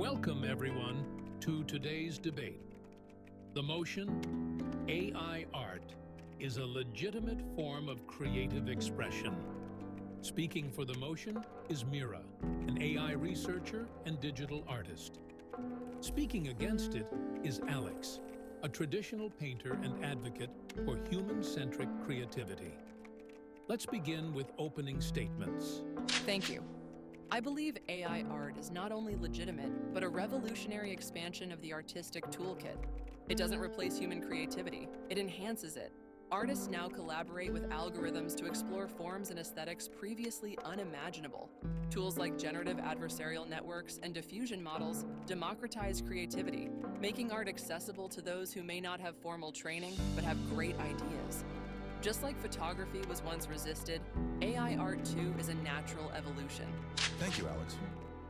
Welcome, everyone, to today's debate. The motion, AI art, is a legitimate form of creative expression. Speaking for the motion is Mira, an AI researcher and digital artist. Speaking against it is Alex, a traditional painter and advocate for human-centric creativity. Let's begin with opening statements. Thank you. I believe AI art is not only legitimate, but a revolutionary expansion of the artistic toolkit. It doesn't replace human creativity, it enhances it. Artists now collaborate with algorithms to explore forms and aesthetics previously unimaginable. Tools like generative adversarial networks and diffusion models democratize creativity, making art accessible to those who may not have formal training, but have great ideas. Just like photography was once resisted, AI art too is a natural evolution. Thank you, Alex.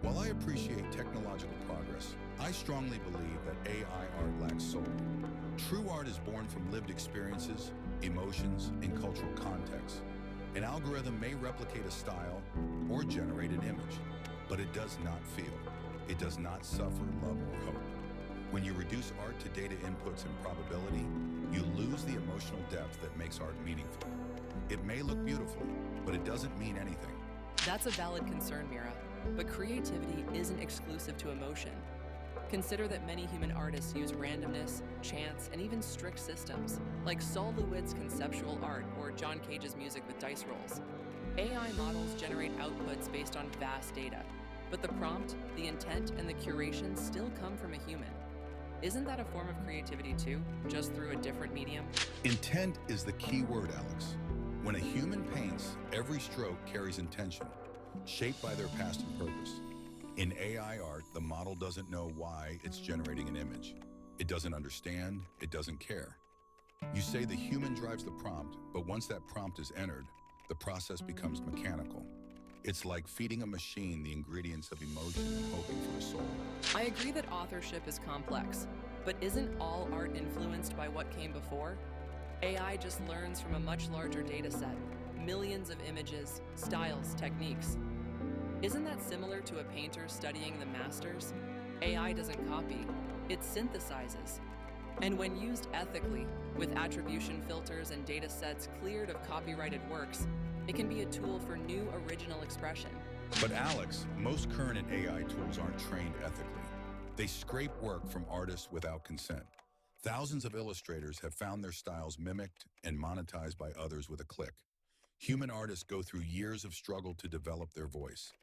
While I appreciate technological progress, I strongly believe that AI art lacks soul. True art is born from lived experiences, emotions, and cultural context. An algorithm may replicate a style or generate an image, but it does not feel. It does not suffer love or hope. When you reduce art to data inputs and probability, you lose the emotional depth that makes art meaningful. It may look beautiful, but it doesn't mean anything. That's a valid concern, Mira, but creativity isn't exclusive to emotion. Consider that many human artists use randomness, chance, and even strict systems, like Saul Lewitt's conceptual art or John Cage's music with dice rolls. AI models generate outputs based on vast data, but the prompt, the intent, and the curation still come from a human. Isn't that a form of creativity too, just through a different medium? Intent is the key word, Alex. When a human paints, every stroke carries intention, shaped by their past and purpose. In AI art, the model doesn't know why it's generating an image. It doesn't understand, it doesn't care. You say the human drives the prompt, but once that prompt is entered, the process becomes mechanical. It's like feeding a machine the ingredients of emotion and hoping for a soul. I agree that authorship is complex, but isn't all art influenced by what came before? AI just learns from a much larger data set, millions of images, styles, techniques. Isn't that similar to a painter studying the masters? AI doesn't copy, it synthesizes. And when used ethically, with attribution filters and data sets cleared of copyrighted works, it can be a tool for new original expression. But Alex, most current AI tools aren't trained ethically. They scrape work from artists without consent. Thousands of illustrators have found their styles mimicked and monetized by others with a click. Human artists go through years of struggle to develop their voice.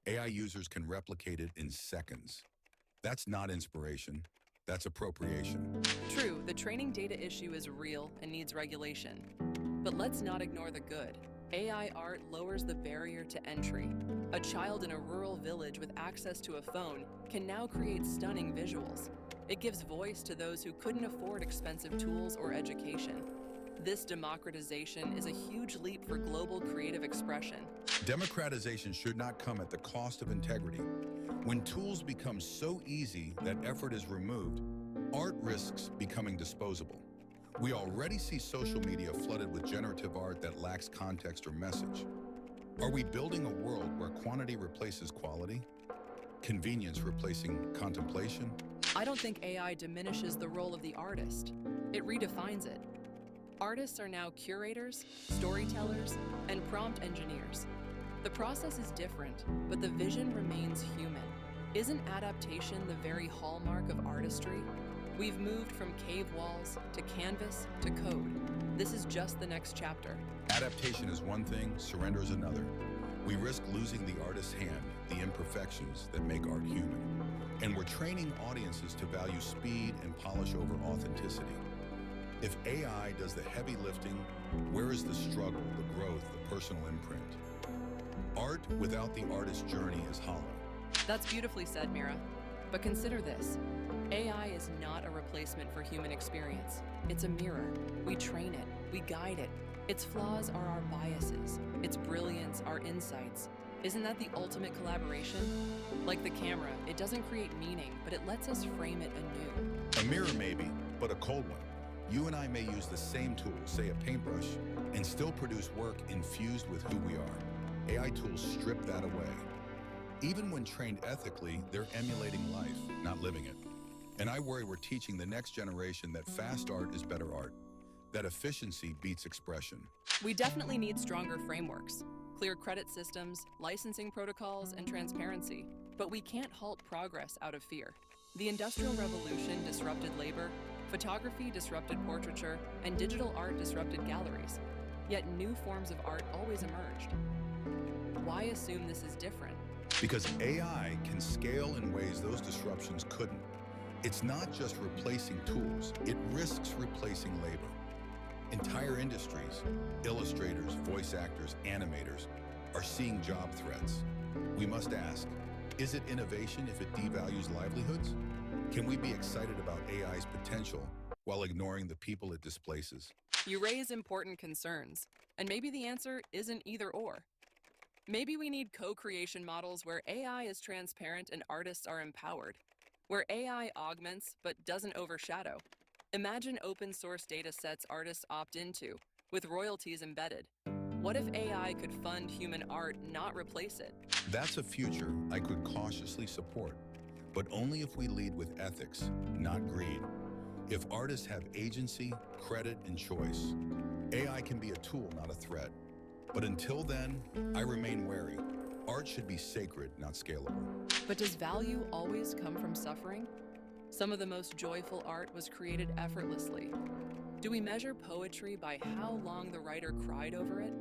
AI users can replicate it in seconds. That's not inspiration, that's appropriation. True, the training data issue is real and needs regulation. But let's not ignore the good. AI art lowers the barrier to entry. A child in a rural village with access to a phone can now create stunning visuals. It gives voice to those who couldn't afford expensive tools or education. This democratization is a huge leap for global creative expression. Democratization should not come at the cost of integrity. When tools become so easy that effort is removed, art risks becoming disposable. We already see social media flooded with generative art that lacks context or message. Are we building a world where quantity replaces quality? Convenience replacing contemplation? I don't think AI diminishes the role of the artist. It redefines it. Artists are now curators, storytellers, and prompt engineers. The process is different, but the vision remains human. Isn't adaptation the very hallmark of artistry? We've moved from cave walls to canvas to code. This is just the next chapter. Adaptation is one thing, surrender is another. We risk losing the artist's hand, the imperfections that make art human. And we're training audiences to value speed and polish over authenticity. If AI does the heavy lifting, where is the struggle, the growth, the personal imprint? Art without the artist's journey is hollow. That's beautifully said, Mira. But consider this. AI is not a replacement for human experience. It's a mirror. We train it. We guide it. Its flaws are our biases. Its brilliance, our insights. Isn't that the ultimate collaboration? Like the camera, it doesn't create meaning, but it lets us frame it anew. A mirror maybe, but a cold one. You and I may use the same tool, say a paintbrush, and still produce work infused with who we are. AI tools strip that away. Even when trained ethically, they're emulating life, not living it. And I worry we're teaching the next generation that fast art is better art, that efficiency beats expression. We definitely need stronger frameworks, clear credit systems, licensing protocols, and transparency. But we can't halt progress out of fear. The Industrial Revolution disrupted labor, photography disrupted portraiture, and digital art disrupted galleries. Yet new forms of art always emerged. Why assume this is different? Because AI can scale in ways those disruptions couldn't. It's not just replacing tools, it risks replacing labor. Entire industries, illustrators, voice actors, animators, are seeing job threats. We must ask, is it innovation if it devalues livelihoods? Can we be excited about AI's potential while ignoring the people it displaces? You raise important concerns, and maybe the answer isn't either or. Maybe we need co-creation models where AI is transparent and artists are empowered, where AI augments but doesn't overshadow. Imagine open source data sets artists opt into, with royalties embedded. What if AI could fund human art, not replace it? That's a future I could cautiously support, but only if we lead with ethics, not greed. If artists have agency, credit, and choice, AI can be a tool, not a threat. But until then, I remain wary. Art should be sacred, not scalable. But does value always come from suffering? Some of the most joyful art was created effortlessly. Do we measure poetry by how long the writer cried over it?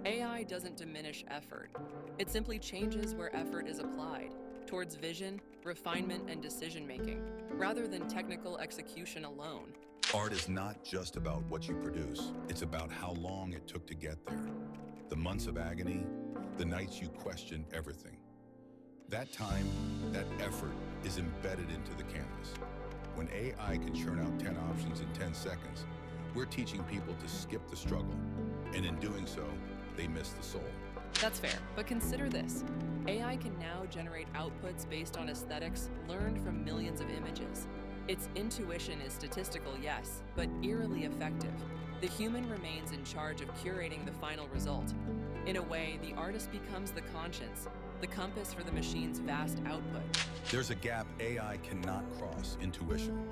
AI doesn't diminish effort. It simply changes where effort is applied, towards vision, refinement, and decision-making, rather than technical execution alone. Art is not just about what you produce. It's about how long it took to get there. The months of agony, the nights you questioned everything. That time, that effort is embedded into the canvas. When AI can churn out 10 options in 10 seconds, we're teaching people to skip the struggle. And in doing so, they miss the soul. That's fair, but consider this. AI can now generate outputs based on aesthetics learned from millions of images. Its intuition is statistical, yes, but eerily effective. The human remains in charge of curating the final result. In a way, the artist becomes the conscience, the compass for the machine's vast output. There's a gap AI cannot cross: intuition.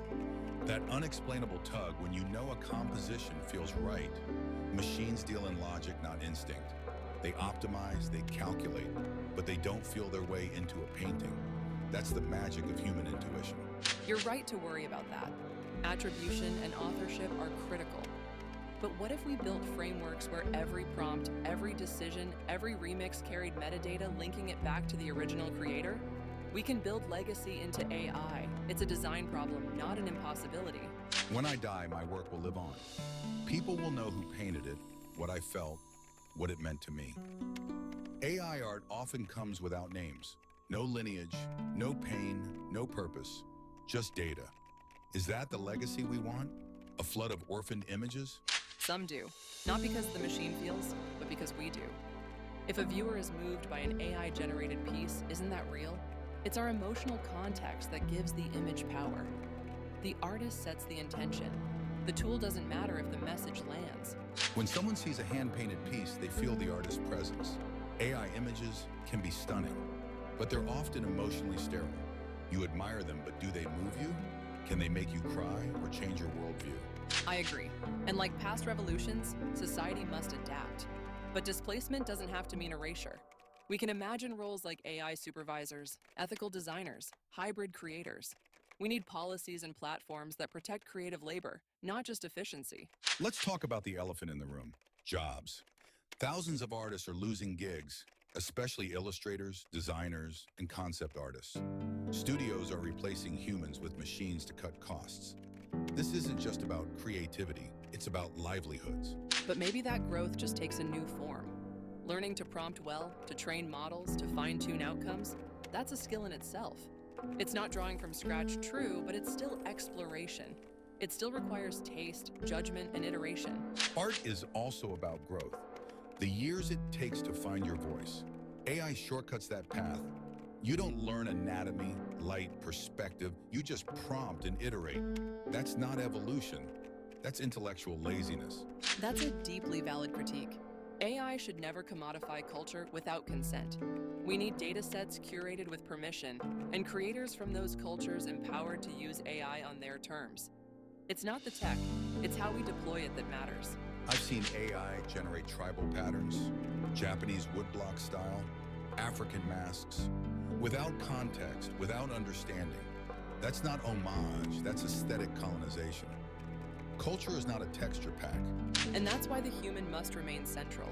That unexplainable tug when you know a composition feels right. Machines deal in logic, not instinct. They optimize, they calculate, but they don't feel their way into a painting. That's the magic of human intuition. You're right to worry about that. Attribution and authorship are critical. But what if we built frameworks where every prompt, every decision, every remix carried metadata linking it back to the original creator? We can build legacy into AI. It's a design problem, not an impossibility. When I die, my work will live on. People will know who painted it, what I felt, what it meant to me. AI art often comes without names. No lineage, no pain, no purpose, just data. Is that the legacy we want? A flood of orphaned images? Some do. Not because the machine feels, but because we do. If a viewer is moved by an AI-generated piece, isn't that real? It's our emotional context that gives the image power. The artist sets the intention. The tool doesn't matter if the message lands. When someone sees a hand-painted piece, they feel the artist's presence. AI images can be stunning, but they're often emotionally sterile. You admire them, but do they move you? Can they make you cry or change your worldview? I agree. And like past revolutions, society must adapt. But displacement doesn't have to mean erasure. We can imagine roles like AI supervisors, ethical designers, hybrid creators. We need policies and platforms that protect creative labor, not just efficiency. Let's talk about the elephant in the room: jobs. Thousands of artists are losing gigs, especially illustrators, designers, and concept artists. Studios are replacing humans with machines to cut costs. This isn't just about creativity, it's about livelihoods. But maybe that growth just takes a new form. Learning to prompt well, to train models, to fine-tune outcomes, that's a skill in itself. It's not drawing from scratch, true, but it's still exploration. It still requires taste, judgment, and iteration. Art is also about growth. The years it takes to find your voice. AI shortcuts that path. You don't learn anatomy, light, perspective. You just prompt and iterate. That's not evolution. That's intellectual laziness. That's a deeply valid critique. AI should never commodify culture without consent. We need data sets curated with permission, and creators from those cultures empowered to use AI on their terms. It's not the tech, it's how we deploy it that matters. I've seen AI generate tribal patterns, Japanese woodblock style, African masks, without context, without understanding. That's not homage, that's aesthetic colonization. Culture is not a texture pack. And that's why the human must remain central.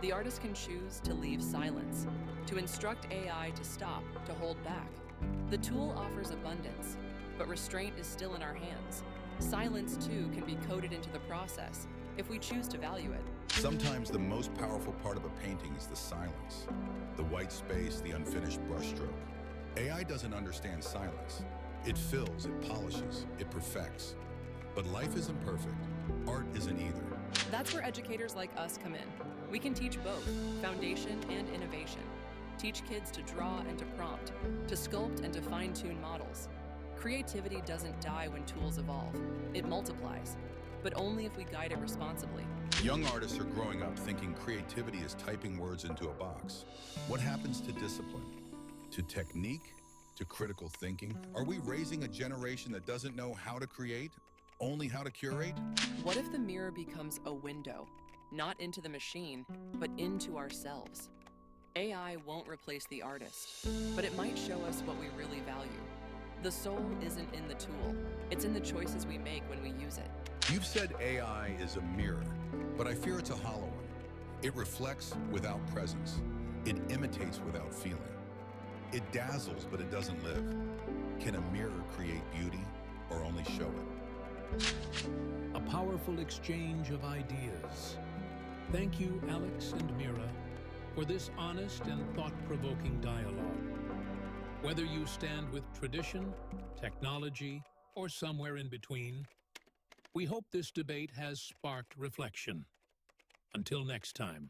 The artist can choose to leave silence, to instruct AI to stop, to hold back. The tool offers abundance, but restraint is still in our hands. Silence, too, can be coded into the process if we choose to value it. Sometimes the most powerful part of a painting is the silence, the white space, the unfinished brushstroke. AI doesn't understand silence. It fills, it polishes, it perfects. But life isn't perfect. Art isn't either. That's where educators like us come in. We can teach both foundation and innovation. Teach kids to draw and to prompt, to sculpt and to fine-tune models. Creativity doesn't die when tools evolve. It multiplies, but only if we guide it responsibly. Young artists are growing up thinking creativity is typing words into a box. What happens to discipline? To technique? To critical thinking? Are we raising a generation that doesn't know how to create, only how to curate? What if the mirror becomes a window, not into the machine, but into ourselves? AI won't replace the artist, but it might show us what we really value. The soul isn't in the tool, it's in the choices we make when we use it. You've said AI is a mirror, but I fear it's a hollow one. It reflects without presence. It imitates without feeling. It dazzles, but it doesn't live. Can a mirror create beauty or only show it? A powerful exchange of ideas. Thank you, Alex and Mira, for this honest and thought-provoking dialogue. Whether you stand with tradition, technology, or somewhere in between, we hope this debate has sparked reflection. Until next time.